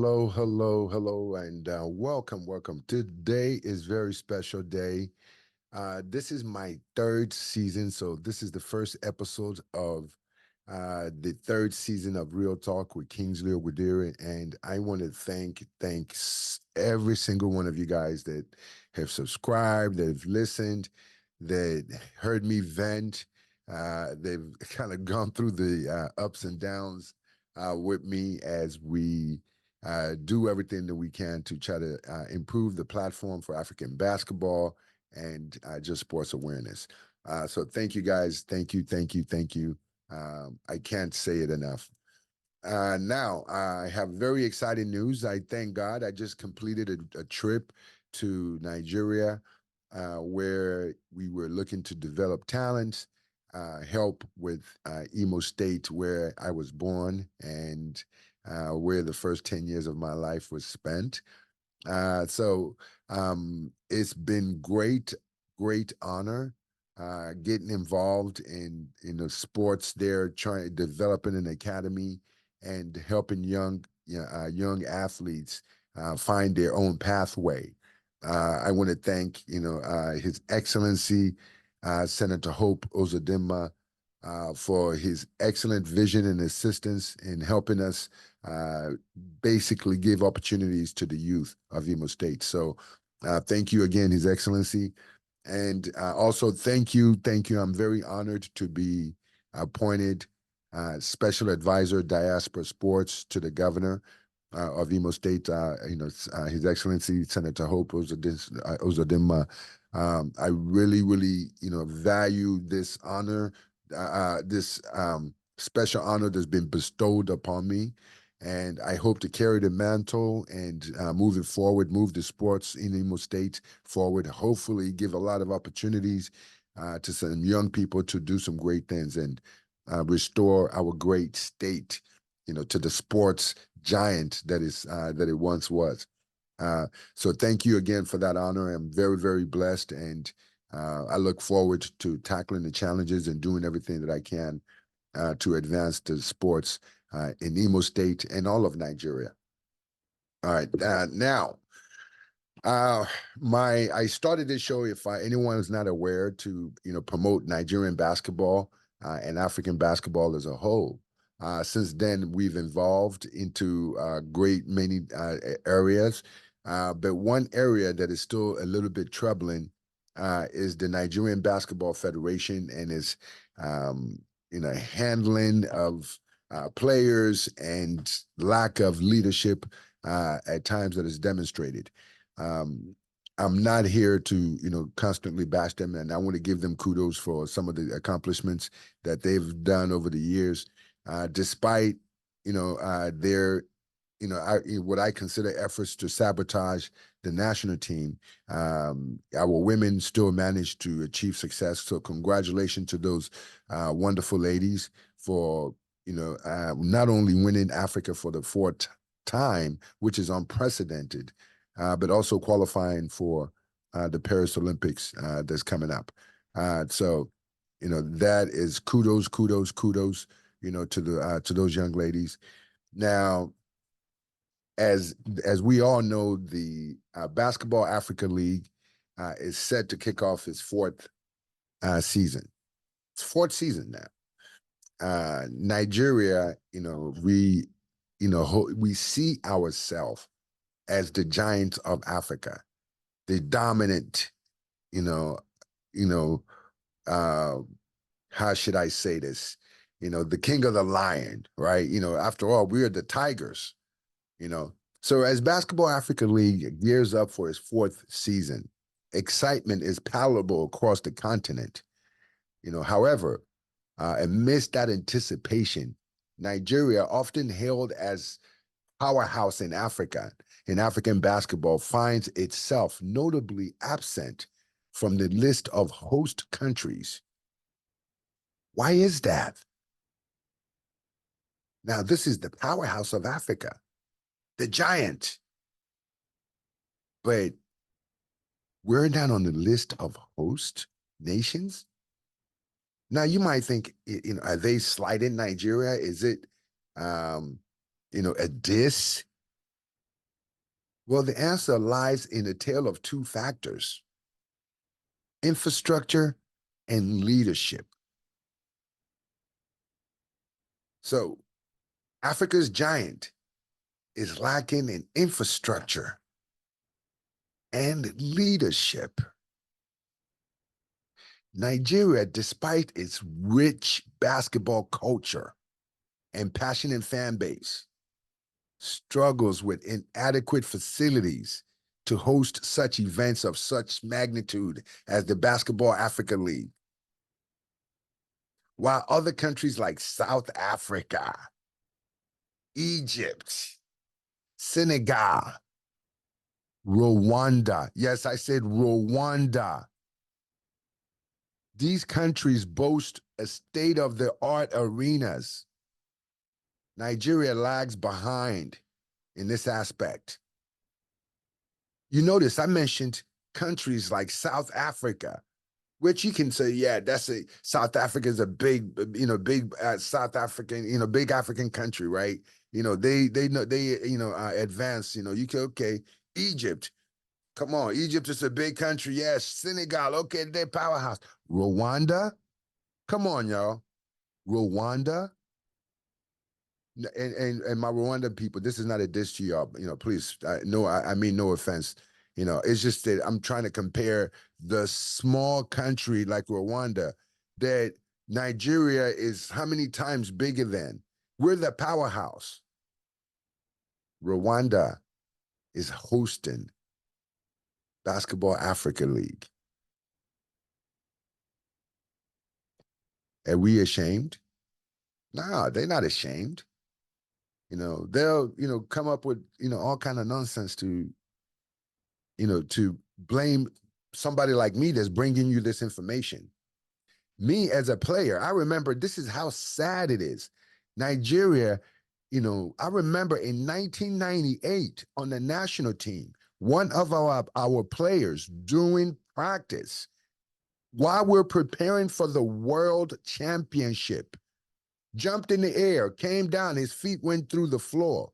Hello, hello, hello, and welcome, welcome. Today is very special day. This is my third season, so this is the first episode of the third season of Real Talk with Kingsley, and I want to thank every single one of you guys that have subscribed, that have listened, that heard me vent. They've kind of gone through the ups and downs with me as we do everything that we can to try to improve the platform for African basketball and just sports awareness. So thank you guys. Thank you, thank you, thank you. I can't say it enough. Now, I have very exciting news. I thank God I just completed a trip to Nigeria where we were looking to develop talents, help with Imo State, where I was born and where the first 10 years of my life was spent. So it's been great honor getting involved in sports there, trying developing an academy and helping young athletes find their own pathway. I want to thank His Excellency Senator Hope Ozodinma for his excellent vision and assistance in helping us basically give opportunities to the youth of Imo State. So thank you again, His Excellency. And also thank you. I'm very honored to be appointed special advisor, diaspora sports to the governor of Imo State, His Excellency Senator Hope Ozodinma. I really, value this honor, this special honor that's been bestowed upon me. And I hope to carry the mantle and moving forward, move the sports in Imo State forward, hopefully give a lot of opportunities to some young people to do some great things and restore our great state, to the sports giant that it once was. So thank you again for that honor. I'm very blessed, and I look forward to tackling the challenges and doing everything that I can to advance the sports in Imo State and all of Nigeria. All right, now I started this show, if anyone is not aware, to promote Nigerian basketball and African basketball as a whole. Since then, we've evolved into great many areas, but one area that is still a little bit troubling is the Nigerian Basketball Federation and its handling of players and lack of leadership at times that is demonstrated. I'm not here to, constantly bash them, and I want to give them kudos for some of the accomplishments that they've done over the years, despite, their, what I consider efforts to sabotage the national team. Our women still managed to achieve success. So congratulations to those wonderful ladies for, not only winning Africa for the fourth time, which is unprecedented, but also qualifying for the Paris Olympics that's coming up. So, that is kudos, to those young ladies. Now, as we all know, the Basketball Africa League is set to kick off its fourth season. It's fourth season now. Nigeria, we see ourselves as the giants of Africa, the dominant, how should I say this? The king of the lion, right? After all, we are the tigers, So as Basketball Africa League gears up for its fourth season, excitement is palpable across the continent. However, amidst that anticipation, Nigeria, often hailed as powerhouse in Africa, in African basketball, finds itself notably absent from the list of host countries. Why is that? Now, this is the powerhouse of Africa, the giant. But we're not on the list of host nations. Now, you might think, are they slighting Nigeria? Is it, a diss? Well, the answer lies in a tale of two factors: infrastructure and leadership. So, Africa's giant is lacking in infrastructure and leadership. Nigeria, despite its rich basketball culture and passionate fan base, struggles with inadequate facilities to host such events of such magnitude as the Basketball Africa League. While other countries like South Africa, Egypt, Senegal, Rwanda, yes, I said Rwanda, these countries boast a state of the art arenas. Nigeria lags behind in this aspect. You notice I mentioned countries like South Africa, which you can say, yeah, South Africa is a big, big South African, big African country, right? They know they advance. You can okay, Egypt. Come on, Egypt is a big country. Yes, Senegal. Okay, they're powerhouse. Rwanda. Come on, y'all. Rwanda. And my Rwandan people, this is not a diss to y'all. Please, no, I mean no offense. It's just that I'm trying to compare the small country like Rwanda that Nigeria is how many times bigger than. We're the powerhouse. Rwanda is hosting Basketball Africa League. Are we ashamed? No, they're not ashamed. They'll come up with all kind of nonsense to blame somebody like me that's bringing you this information. Me as a player, I remember this is how sad it is. Nigeria, I remember in 1998 on the national team, one of our players during practice, while we're preparing for the world championship, jumped in the air, came down, his feet went through the floor.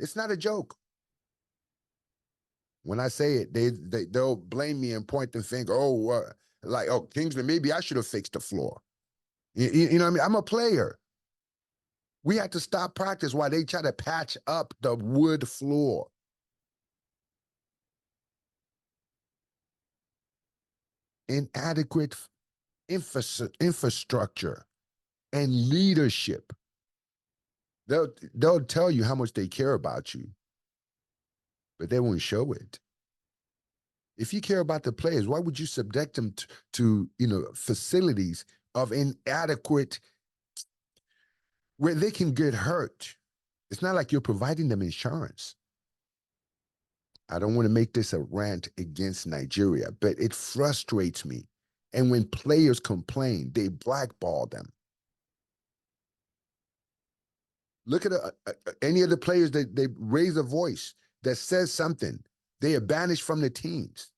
It's not a joke. When I say it, they'll blame me and point the finger. Oh, Kingsley, maybe I should have fixed the floor. You know what I mean? I'm a player. We had to stop practice while they try to patch up the wood floor. Inadequate infrastructure and leadership. They'll tell you how much they care about you, but they won't show it. If you care about the players, why would you subject them to facilities of inadequate where they can get hurt? It's not like you're providing them insurance. I don't want to make this a rant against Nigeria, but it frustrates me. And when players complain, they blackball them. Look at any of the players that they raise a voice that says something, they are banished from the teams.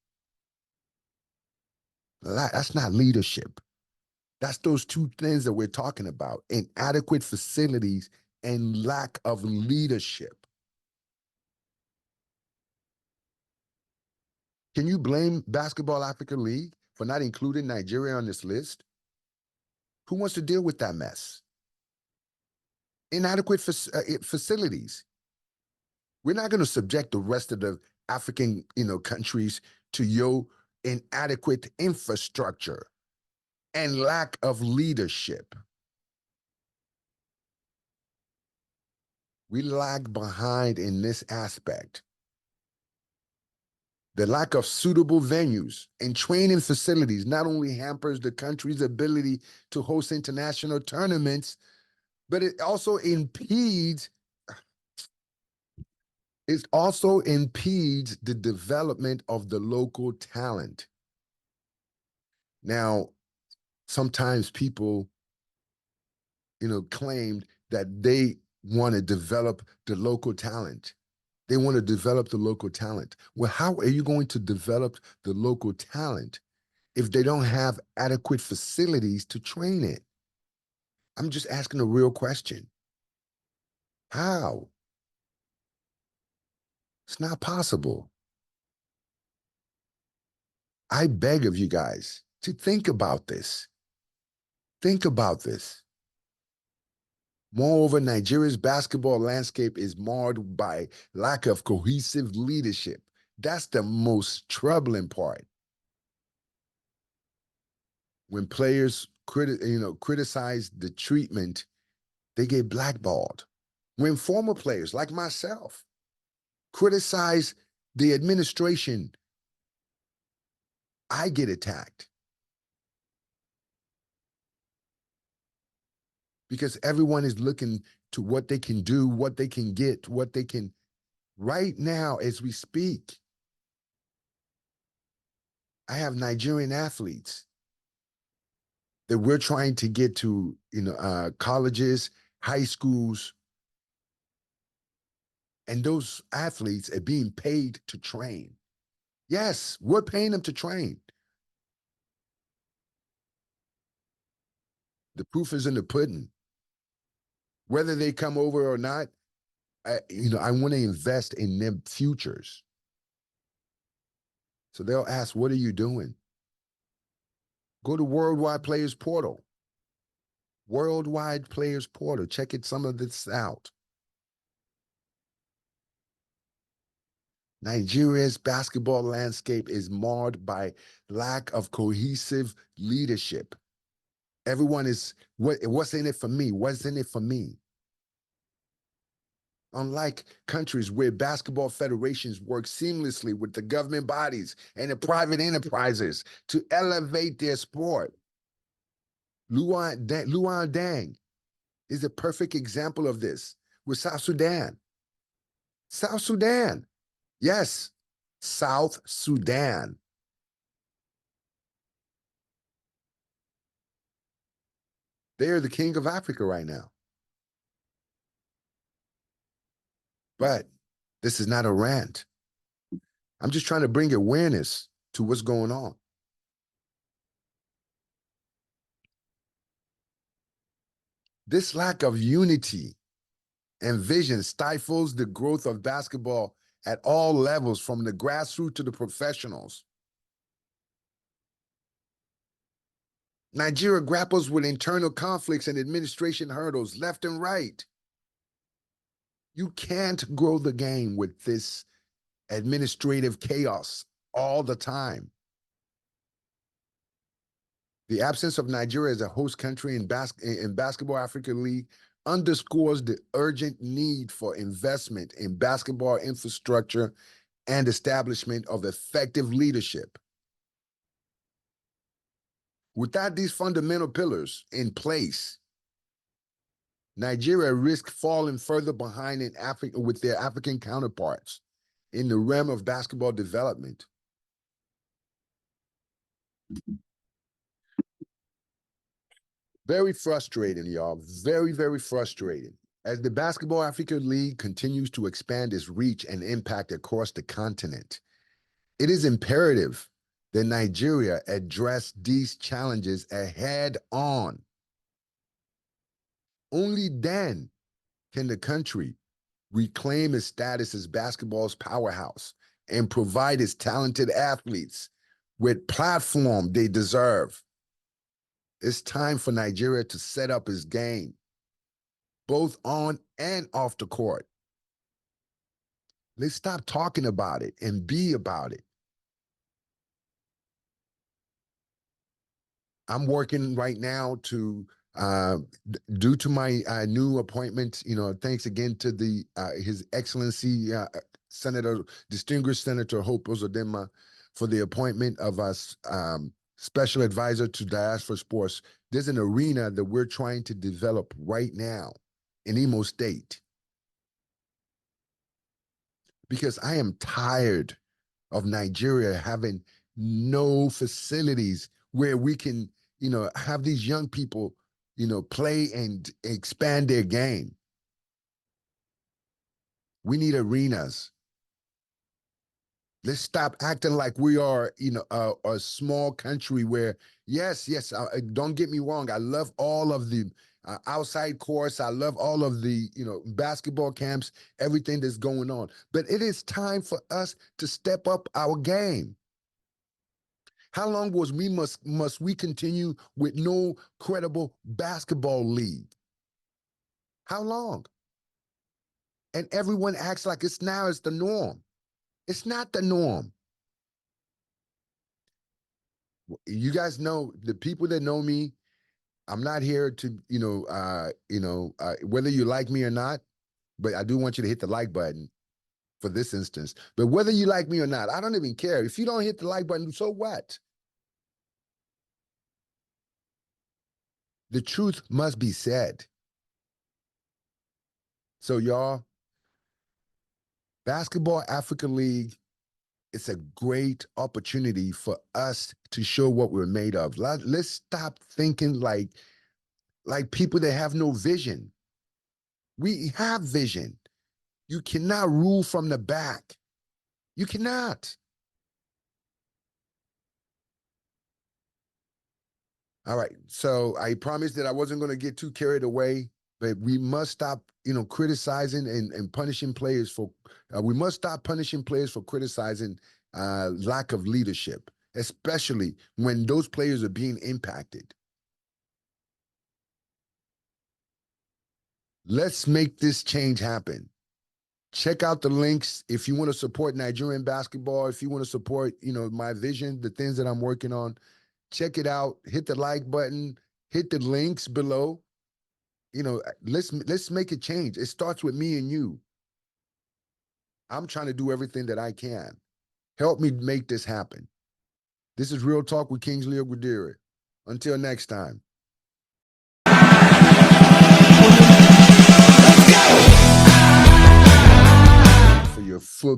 That's not leadership. That's those two things that we're talking about: inadequate facilities and lack of leadership. Can you blame Basketball Africa League for not including Nigeria on this list? Who wants to deal with that mess? Inadequate facilities. We're not going to subject the rest of the African, countries to your inadequate infrastructure and lack of leadership. We lag behind in this aspect. The lack of suitable venues and training facilities not only hampers the country's ability to host international tournaments, but it also impedes the development of the local talent. Now, sometimes people, claimed that they want to develop the local talent. They want to develop the local talent. Well, how are you going to develop the local talent if they don't have adequate facilities to train it? I'm just asking a real question. How? It's not possible. I beg of you guys to think about this. Think about this. Moreover, Nigeria's basketball landscape is marred by lack of cohesive leadership. That's the most troubling part. When players criticize the treatment, they get blackballed. When former players like myself criticize the administration, I get attacked. Because everyone is looking to what they can do, what they can get, what they can. Right now, as we speak, I have Nigerian athletes that we're trying to get to, colleges, high schools, and those athletes are being paid to train. Yes, we're paying them to train. The proof is in the pudding. Whether they come over or not, I want to invest in their futures. So they'll ask, what are you doing? Go to Worldwide Players Portal. Worldwide Players Portal. Check some of this out. Nigeria's basketball landscape is marred by lack of cohesive leadership. Everyone is, what's in it for me? What's in it for me? Unlike countries where basketball federations work seamlessly with the government bodies and the private enterprises to elevate their sport. Luan Dang is a perfect example of this with South Sudan. South Sudan. Yes, South Sudan. They're the king of Africa right now. But this is not a rant. I'm just trying to bring awareness to what's going on. This lack of unity and vision stifles the growth of basketball at all levels, from the grassroots to the professionals. Nigeria grapples with internal conflicts and administration hurdles left and right. You can't grow the game with this administrative chaos all the time. The absence of Nigeria as a host country in Basketball Africa League underscores the urgent need for investment in basketball infrastructure and establishment of effective leadership. Without these fundamental pillars in place, Nigeria risks falling further behind in Africa with their African counterparts in the realm of basketball development. Very frustrating, y'all. Very, very frustrating. As the Basketball Africa League continues to expand its reach and impact across the continent, it is imperative that Nigeria address these challenges head on. Only then can the country reclaim its status as basketball's powerhouse and provide its talented athletes with platform they deserve. It's time for Nigeria to set up its game, both on and off the court. Let's stop talking about it and be about it. I'm working right now to, due to my new appointment, thanks again to His Excellency Distinguished Senator Hope Uzodinma for the appointment of us special advisor to diaspora sports. There's an arena that we're trying to develop right now in Imo State, because I am tired of Nigeria having no facilities where we can, have these young people, play and expand their game. We need arenas. Let's stop acting like we are, a small country where, yes, don't get me wrong. I love all of the outside course. I love all of the, basketball camps, everything that's going on. But it is time for us to step up our game. How long must we continue with no credible basketball league? How long? And everyone acts like it's the norm. It's not the norm. You guys know, the people that know me, I'm not here to, whether you like me or not, but I do want you to hit the like button for this instance. But whether you like me or not, I don't even care. If you don't hit the like button, so what? The truth must be said. So y'all, Basketball Africa League, it's a great opportunity for us to show what we're made of. Let's stop thinking like people that have no vision. We have vision. You cannot rule from the back. You cannot. All right. So I promised that I wasn't going to get too carried away, but we must stop, criticizing and punishing players for, we must stop punishing players for criticizing lack of leadership, especially when those players are being impacted. Let's make this change happen. Check out the links if you want to support Nigerian basketball, if you want to support, my vision, the things that I'm working on. Check it out. Hit the like button. Hit the links below. Let's make a change. It starts with me and you. I'm trying to do everything that I can. Help me make this happen. This is Real Talk with Kingsley Ogudere. Until next time. For your football.